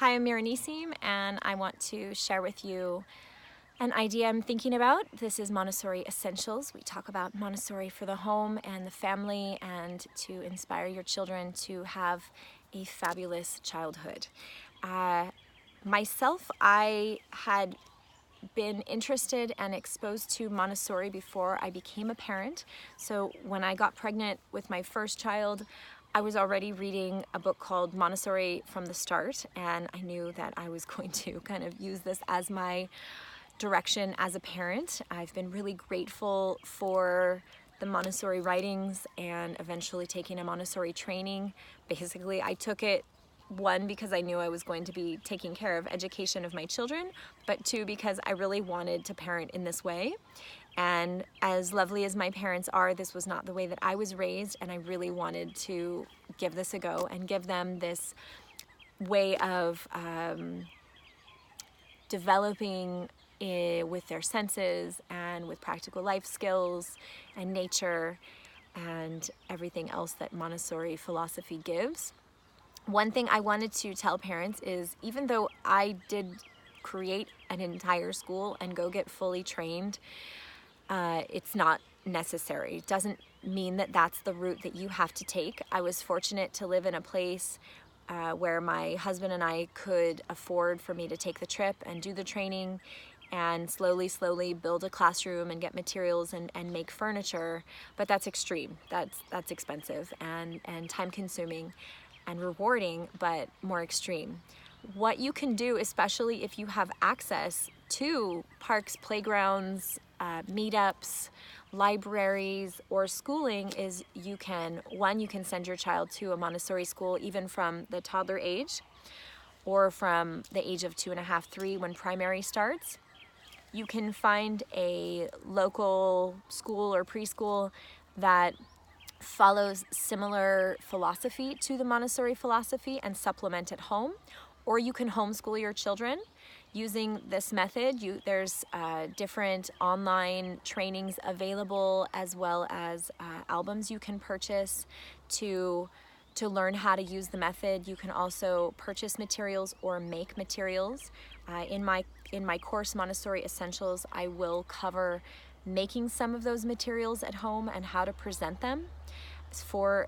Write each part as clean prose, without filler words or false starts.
Hi, I'm Mira Nisim, and I want to share with you an idea I'm thinking about. This is Montessori Essentials. We talk about Montessori for the home and the family and to inspire your children to have a fabulous childhood. Myself, I had been interested and exposed to Montessori before I became a parent. So when I got pregnant with my first child, I was already reading a book called Montessori from the Start, and I knew that I was going to kind of use this as my direction as a parent. I've been really grateful for the Montessori writings and eventually taking a Montessori training. Basically, I took it one, because I knew I was going to be taking care of education of my children, but two, because I really wanted to parent in this way. And as lovely as my parents are, this was not the way that I was raised, and I really wanted to give this a go and give them this way of developing with their senses and with practical life skills and nature and everything else that Montessori philosophy gives. One thing I wanted to tell parents is, even though I did create an entire school and go get fully trained, it's not necessary. It doesn't mean that that's the route that you have to take. I was fortunate to live in a place where my husband and I could afford for me to take the trip and do the training and slowly build a classroom and get materials and make furniture. But that's extreme. That's expensive and time consuming and rewarding, but more extreme. What you can do, especially if you have access to parks, playgrounds, meetups, libraries, or schooling, is you can send your child to a Montessori school even from the toddler age or from the age of 2.5, 3 when primary starts. You can find a local school or preschool that follows similar philosophy to the Montessori philosophy and supplement at home, or you can homeschool your children using this method. There's different online trainings available, as well as albums you can purchase to learn how to use the method. You can also purchase materials or make materials. In my course, Montessori Essentials, I will cover making some of those materials at home and how to present them,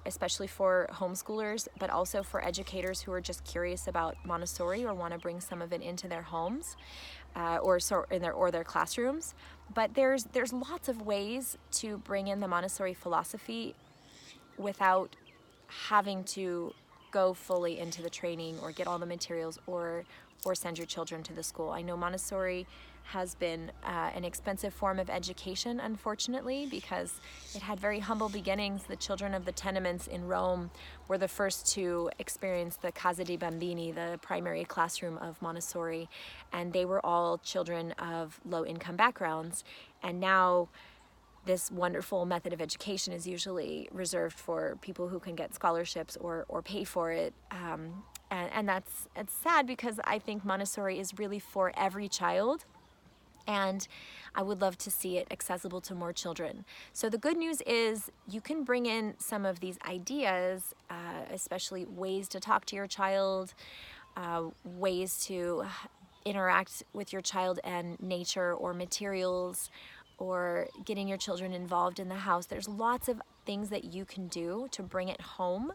especially for homeschoolers, but also for educators who are just curious about Montessori or want to bring some of it into their homes or their classrooms. But there's lots of ways to bring in the Montessori philosophy without having to go fully into the training or get all the materials or send your children to the school. I know Montessori has been an expensive form of education, unfortunately, because it had very humble beginnings. The children of the tenements in Rome were the first to experience the Casa dei Bambini, the primary classroom of Montessori, and they were all children of low-income backgrounds. And now this wonderful method of education is usually reserved for people who can get scholarships or pay for it. And it's sad, because I think Montessori is really for every child, and I would love to see it accessible to more children. So the good news is you can bring in some of these ideas, especially ways to talk to your child, ways to interact with your child and nature or materials, or getting your children involved in the house. There's lots of things that you can do to bring it home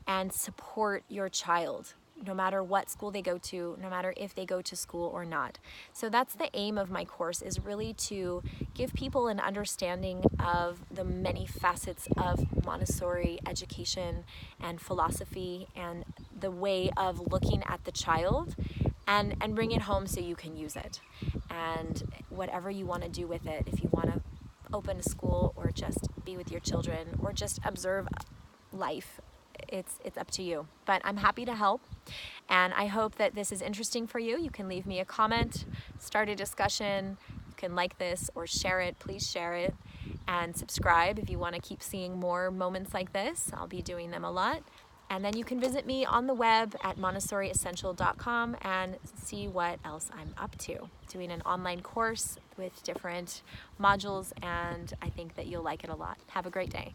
and support your child, no matter what school they go to, no matter if they go to school or not. So that's the aim of my course, is really to give people an understanding of the many facets of Montessori education and philosophy and the way of looking at the child, and bring it home so you can use it. And whatever you want to do with it, if you want to open a school or just be with your children or just observe life, it's up to you. But I'm happy to help, and I hope that this is interesting for you. You can leave me a comment, start a discussion. You can like this or share it. Please share it, and subscribe if you want to keep seeing more moments like this. I'll be doing them a lot. And then you can visit me on the web at montessoriessential.com and see what else I'm up to. Doing an online course with different modules, and I think that you'll like it a lot. Have a great day.